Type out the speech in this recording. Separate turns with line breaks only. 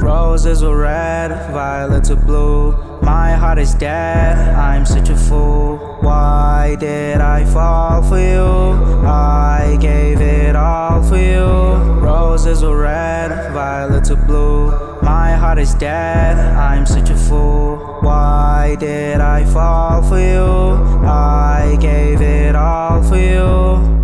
Roses were red, violets are blue. My heart is dead, I'm such a fool. Why did I fall for you? I gave it all for you. Roses were red, violets are blue. My heart is dead, I'm such a fool. Why did I fall for you? I gave it all for you.